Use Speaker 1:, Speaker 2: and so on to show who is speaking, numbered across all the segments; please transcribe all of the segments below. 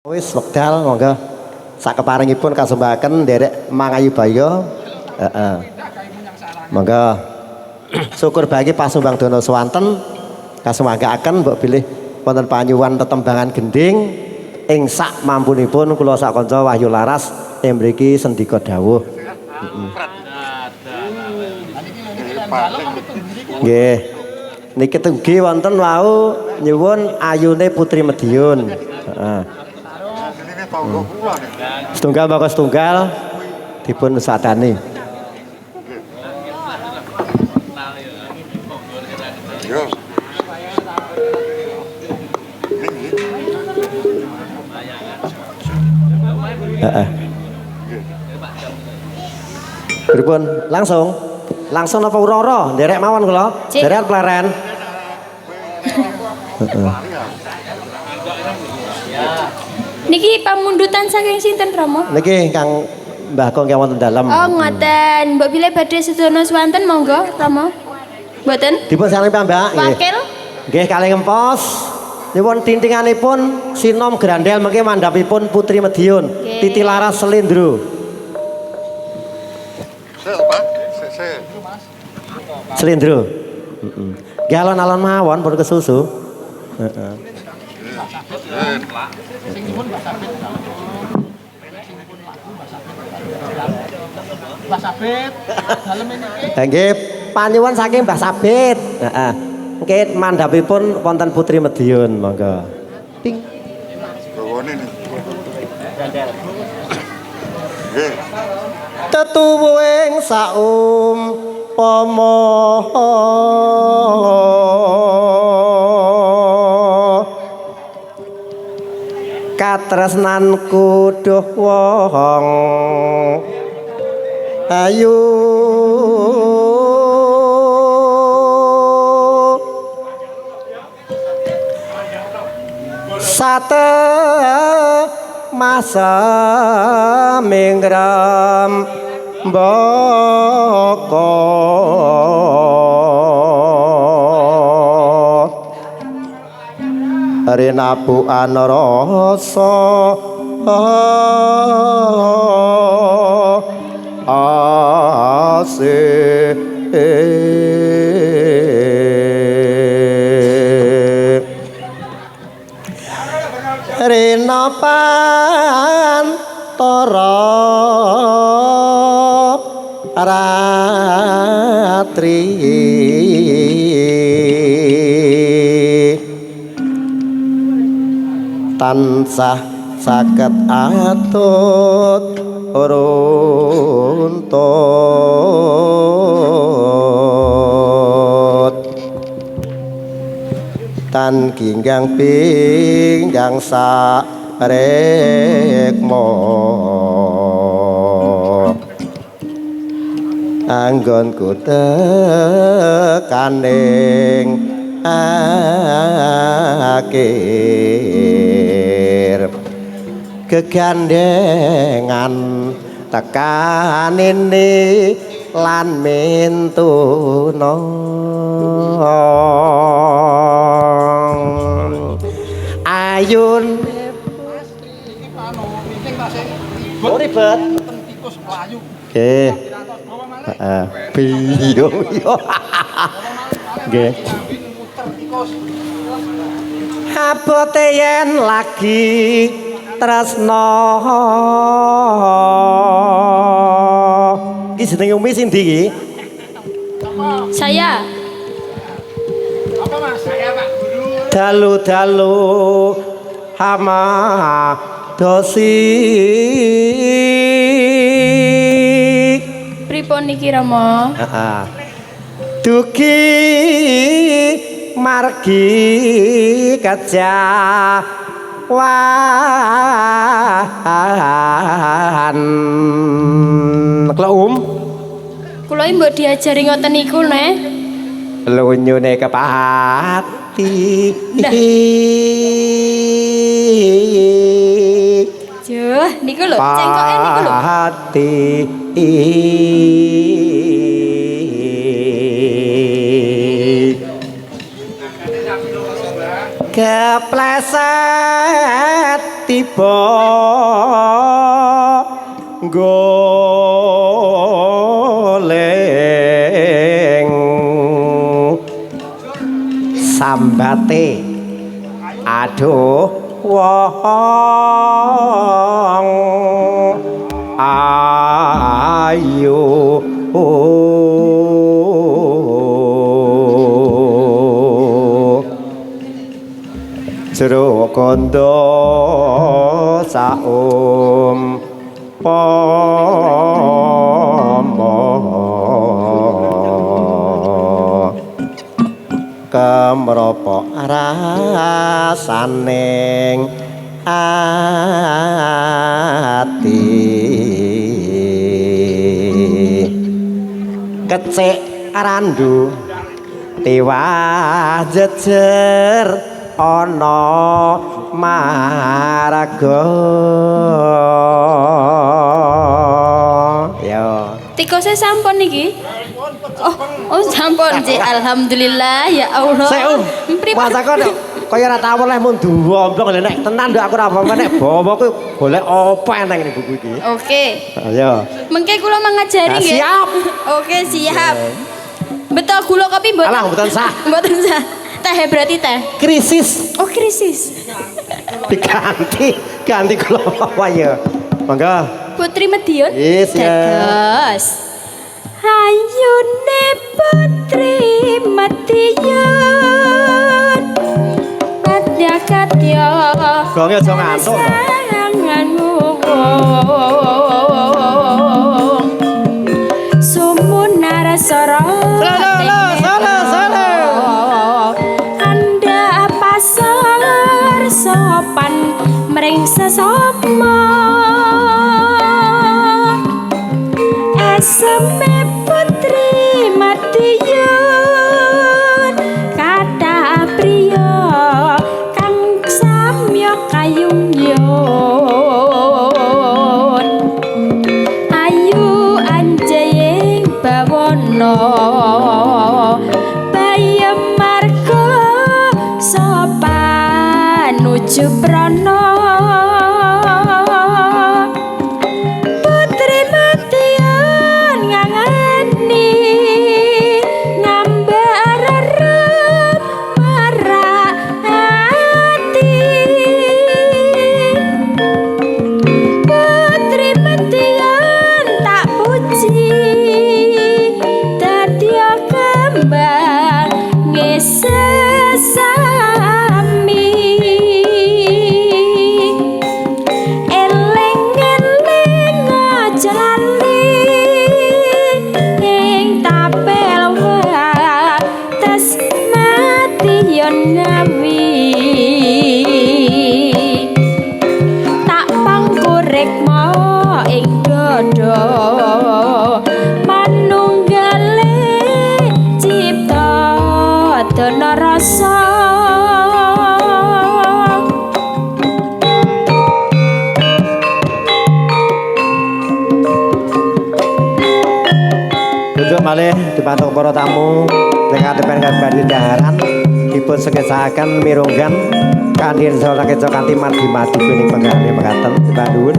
Speaker 1: Wis wekdal monggo sakeparengipun kasumbahaken nderek Mangayu Baya. Monggo syukur bagi pasumbang dono swanten kasumanggaken mbok bilih wonten panyuwun tetembangan gending ing sak mampunipun kula sak kanca Wahyu Laras mriki sendika dawuh. Nggih. Niki tugi wonten wau nyuwun ayune Putri Mediun. Heeh. Setunggal maka setunggal dipun sadani. Pripun? Langsung apa urara? Nderek mawon kula. Nderek pleren.
Speaker 2: Niki pamundutan saking sinten Rama?
Speaker 1: Niki Kang Mbah Kong yang wonten dalem.
Speaker 2: Oh ngoten. Mbok bilih badhe sedono swanten monggo Rama. Mboten?
Speaker 1: Dipun saring Mbak.
Speaker 2: Wakil.
Speaker 1: Nggih kalih ngempos. Nyuwun tintinganipun sinom grandel mengke mandhapipun Putri Mediun. Titi Laras Selindro. Selindro. Nggih alon-alon mawon pun kesusu. Heeh. Mbah Sabit dalem niki. Nggih panyuwun saking Mbah Sabit. Heeh. Nggih mandhapipun wonten Putri Mediun monggo. Ping. Bawane niki. Nggih. Tetuwuing saumpama katresnanku duh wong ayu sate masa minggram boko Rinapu anrasa asih Rina pantara ratri tansah saged atut runtut tan ginggang pinggang sarekmo anggonku tekaning akhir kegandengan tekan ini lan mintuna ayun ribet nggih heeh biyo nggih abote yen lagi tresno iki jenenge umi sing ndi iki
Speaker 2: Saya.
Speaker 3: Apa Mas? Saya Pak Guru.
Speaker 1: dalu-dalu hama dosi
Speaker 2: Pripun niki Rama?
Speaker 1: heeh dugi margi kejawan kula
Speaker 2: Kula mbok diajari ngoten niku neh.
Speaker 1: lunyune kepati
Speaker 2: Juh, niku lho, cengkoke niku lho.
Speaker 1: pati kepleset tiba goleng sambate aduh wong ayu jero kondo saum pomo kemropok rasaning ati kecek randu tiwa jejer ana marga ya
Speaker 2: Tikose sampun iki. Oh, sampun Cik. Alhamdulillah ya Allah.
Speaker 1: Sik masa kok kaya ora tau oleh mun duwombong nek tenan nduk aku ora apa nek bawa ku golek apa eneng ini buku iki.
Speaker 2: Oke.
Speaker 1: Ayo.
Speaker 2: Mengke kula mengajari nggih.
Speaker 1: Siap.
Speaker 2: Oke, siap. Betul gula kopi mboten.
Speaker 1: Alah mboten sah.
Speaker 2: Mboten sah. Teh berarti teh.
Speaker 1: Krisis.
Speaker 2: Oh, krisis.
Speaker 1: Ganti kula apa ya. Mangga.
Speaker 2: Putri Medion.
Speaker 1: Yes, ya.
Speaker 2: Dados. Ayune Putri Medion. Kadya-kadya.
Speaker 1: Gonge aja ngantuk.
Speaker 2: Sayanganmu. Sumunar sorot. Anda pasar sopan mring sesama. Eseme Putri Medion kata priya kang samya kayungyon ayu anjaying bawana bayem marga sopan nuju prana
Speaker 1: malih dipantuk para tamu dengan depan kabadi daharan dipun sekesaken mirunggan kanthi salah keca kanthi margi-margi kuning penggali mekaten dipandhuwun.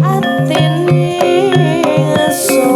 Speaker 4: Atene so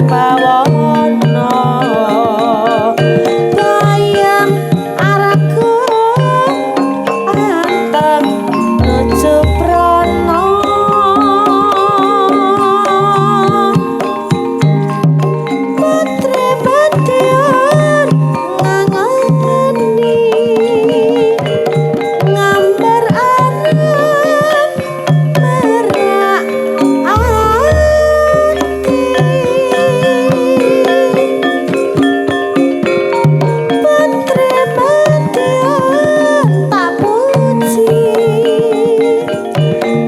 Speaker 4: pawana bayang araku anteng nuju prana putri badian ngangeni ngambar arep merak ati putri badian tak puji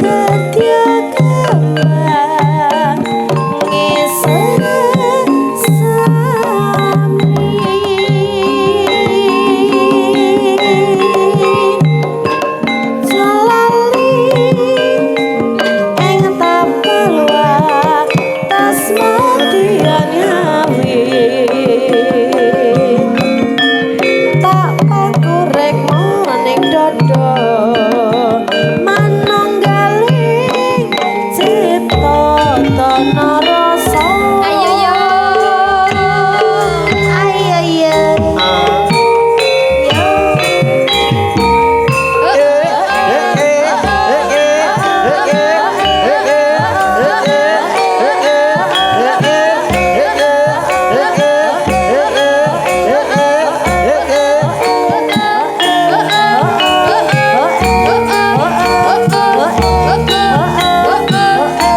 Speaker 4: kedya kembang ngeser sami jalali ing tapel watas madian ngawi tak pangkurek maning dada manunggaling cipta tana rasa
Speaker 2: Ayo yo.
Speaker 4: ayo yo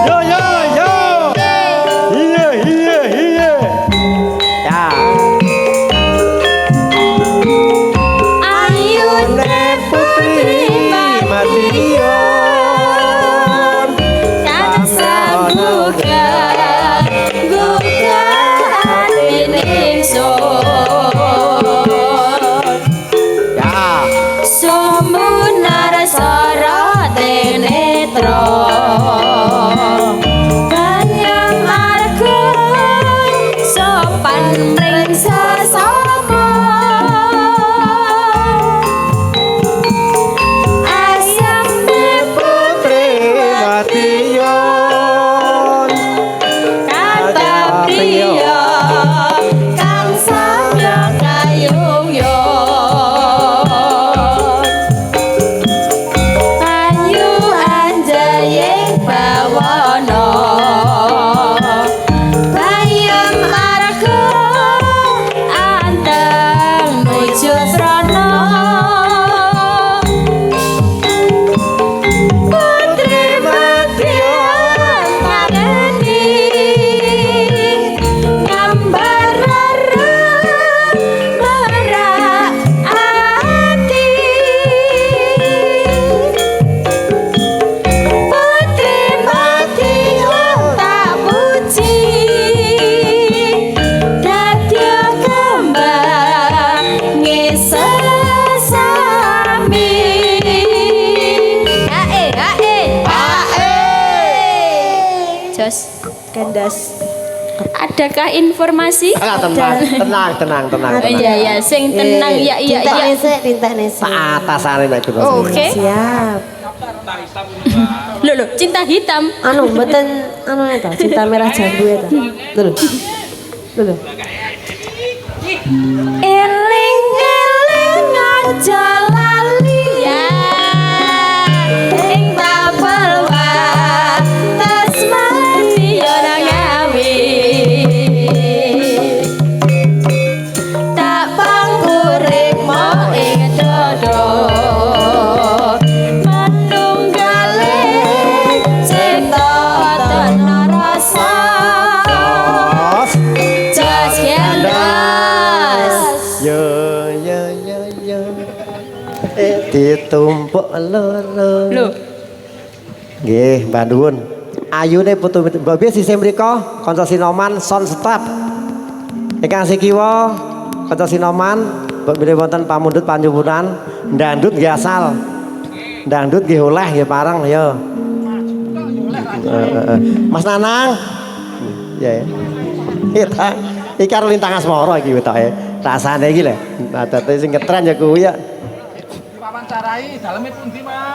Speaker 1: Yo yo yo. Iya iya iya. Ya.
Speaker 4: ayune putri
Speaker 1: Madiun.
Speaker 2: Tansah muga buka atine ingsun
Speaker 1: Ya.
Speaker 2: sumunar sarate netra banyang marga sopan ring sesama ayam
Speaker 1: Putri Madiun.
Speaker 2: kata priya kang samya kayungyon ayu anjaying bawana bayem marga anteng nuju srana putri Madiun ngangeni gambar arep merak ati putri Madiun tak puji dadya kembang ngeser sami hae Jos
Speaker 4: kandas
Speaker 2: adakah informasi
Speaker 1: Alah, tenang.
Speaker 2: Oh iya ya sing tenang ya iya iya
Speaker 4: tintane sik
Speaker 1: Tak atasane nek Gus.
Speaker 2: oke
Speaker 4: siap
Speaker 2: Loh, cinta hitam.
Speaker 4: anu mboten anu eta cinta merah jambu eta lho lho eling aja lali
Speaker 2: Ya. Ing tapel wates madiun ngawi. Tak pangkurik mo ing dodo. Manunggaling cipta tana rasa. Jos gendas.
Speaker 1: Yo ditumpuk loro.
Speaker 2: Lho,
Speaker 1: Nggih, Mbak Nuwun. Ayune putu Mbak Bi sisih mrika kanca sinoman sound step. Ingkang sikiwa kanca sinoman Mbak bilih wonten pamundhut panyuwunan ndandut nggih asal. Ndandut nggih oleh nggih pareng ya. Mas Nanang. Ya. Kita iki karo lintang asmara iki wetoke. Rasane iki lho. Adate sing ngetren ya kuwi ya.
Speaker 3: Wawancarai daleme pundi, Mas?